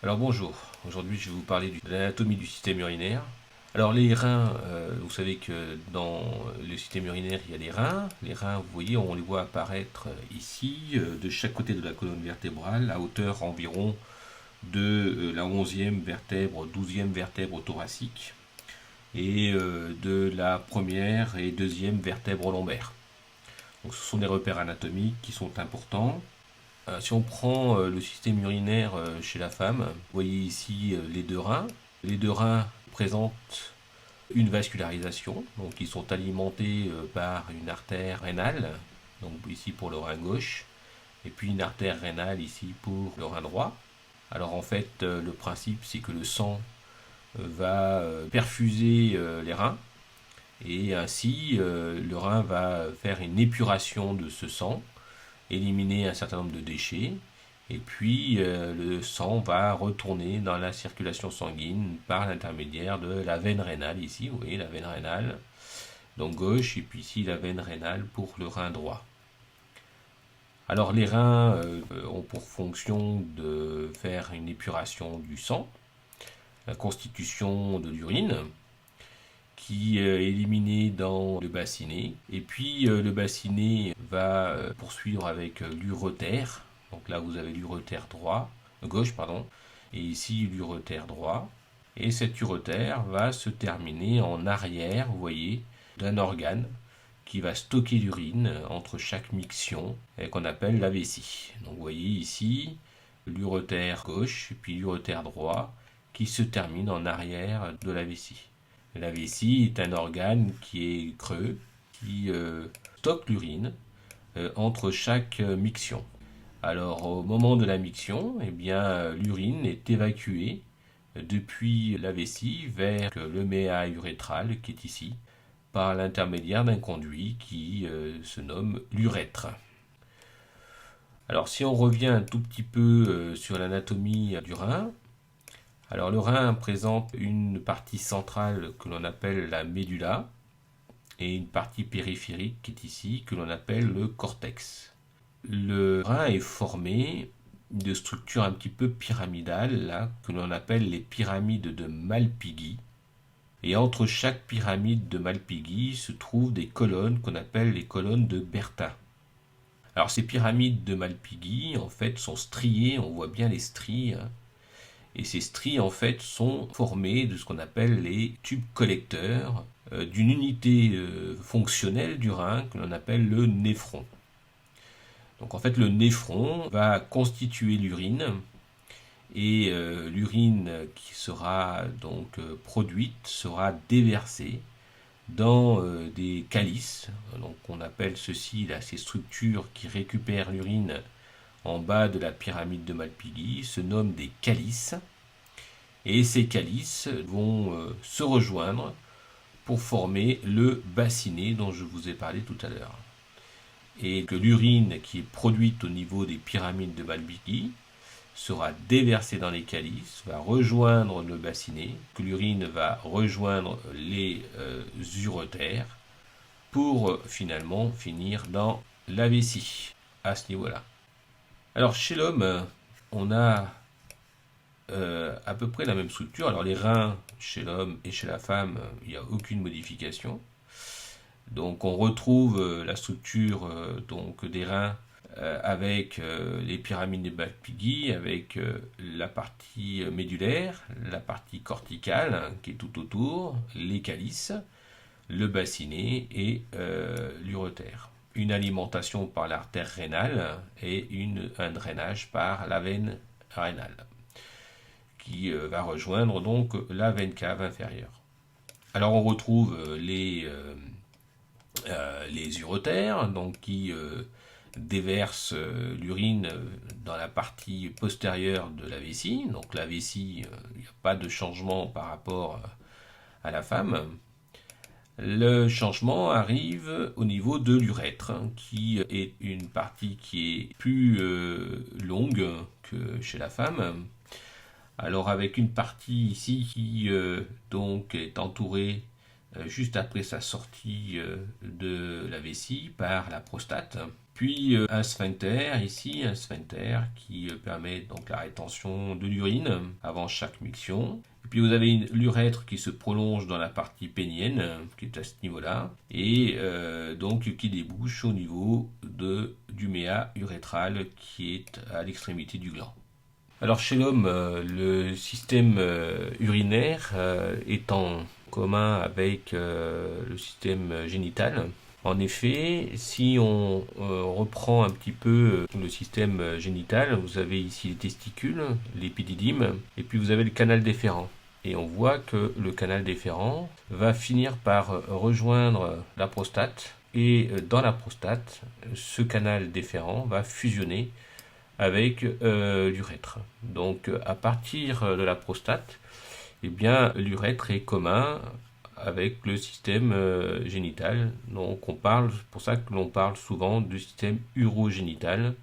Alors bonjour, aujourd'hui je vais vous parler de l'anatomie du système urinaire. Alors les reins, vous savez que dans le système urinaire il y a des reins. Les reins, vous voyez, on les voit apparaître ici, de chaque côté de la colonne vertébrale, à hauteur environ de la 11e vertèbre, 12e vertèbre thoracique, et de la première et deuxième vertèbre lombaire. Donc ce sont des repères anatomiques qui sont importants. Si on prend le système urinaire chez la femme, vous voyez ici les deux reins. Les deux reins présentent une vascularisation, donc ils sont alimentés par une artère rénale, donc ici pour le rein gauche, et puis une artère rénale ici pour le rein droit. Alors en fait, le principe c'est que le sang va perfuser les reins, et ainsi le rein va faire une épuration de ce sang, éliminer un certain nombre de déchets, et puis le sang va retourner dans la circulation sanguine par l'intermédiaire de la veine rénale, ici, vous voyez la veine rénale, donc gauche, et puis ici la veine rénale pour le rein droit. Alors les reins ont pour fonction de faire une épuration du sang, la constitution de l'urine, qui est éliminé dans le bassinet. Et puis le bassinet va poursuivre avec l'uretère. Donc là vous avez l'uretère gauche, pardon, et ici l'uretère droit. Et cet uretère va se terminer en arrière, vous voyez, d'un organe qui va stocker l'urine entre chaque miction et qu'on appelle la vessie. Donc vous voyez ici l'uretère gauche et puis l'uretère droit qui se termine en arrière de la vessie. La vessie est un organe qui est creux, qui stocke l'urine entre chaque miction. Alors au moment de la miction, eh bien, l'urine est évacuée depuis la vessie vers le méa urétral qui est ici, par l'intermédiaire d'un conduit qui se nomme l'urètre. Alors si on revient un tout petit peu sur l'anatomie du rein, alors le rein présente une partie centrale que l'on appelle la médula et une partie périphérique qui est ici que l'on appelle le cortex. Le rein est formé de structures un petit peu pyramidales là, que l'on appelle les pyramides de Malpighi. Et entre chaque pyramide de Malpighi se trouvent des colonnes qu'on appelle les colonnes de Bertin. Alors ces pyramides de Malpighi en fait sont striées, on voit bien les stries, hein. Et ces stries en fait sont formées de ce qu'on appelle les tubes collecteurs d'une unité fonctionnelle du rein que l'on appelle le néphron. Donc en fait le néphron va constituer l'urine et l'urine qui sera donc produite sera déversée dans des calices. Donc on appelle ceci là, ces structures qui récupèrent l'urine en bas de la pyramide de Malpighi se nomment des calices. Et ces calices vont se rejoindre pour former le bassinet dont je vous ai parlé tout à l'heure. Et que l'urine qui est produite au niveau des pyramides de Malpighi sera déversée dans les calices, va rejoindre le bassinet, que l'urine va rejoindre les uretères pour finalement finir dans la vessie à ce niveau-là. Alors chez l'homme, on a à peu près la même structure. Alors les reins chez l'homme et chez la femme, il n'y a aucune modification. Donc on retrouve la structure donc des reins avec les pyramides de Malpighi, avec la partie médulaire, la partie corticale hein, qui est tout autour, les calices, le bassinet et l'uretère. Une alimentation par l'artère rénale et un drainage par la veine rénale qui va rejoindre donc la veine cave inférieure. Alors on retrouve les uretères donc qui déversent l'urine dans la partie postérieure de la vessie. Donc la vessie, il n'y a pas de changement par rapport à la femme. Le changement arrive au niveau de l'urètre, hein, qui est une partie qui est plus longue que chez la femme. Alors avec une partie ici qui donc est entourée juste après sa sortie de la vessie par la prostate. Puis un sphincter ici, un sphincter qui permet donc la rétention de l'urine avant chaque miction. Et puis vous avez l'urètre qui se prolonge dans la partie pénienne, qui est à ce niveau-là, et donc qui débouche au niveau du méa urétral qui est à l'extrémité du gland. Alors chez l'homme, le système urinaire est en commun avec le système génital. En effet, si on reprend un petit peu le système génital, vous avez ici les testicules, l'épididyme, et puis vous avez le canal déférent. Et on voit que le canal déférent va finir par rejoindre la prostate, et dans la prostate, ce canal déférent va fusionner avec l'urètre. Donc à partir de la prostate, eh bien l'urètre est commun avec le système génital. Donc on parle, c'est pour ça que l'on parle souvent du système urogénital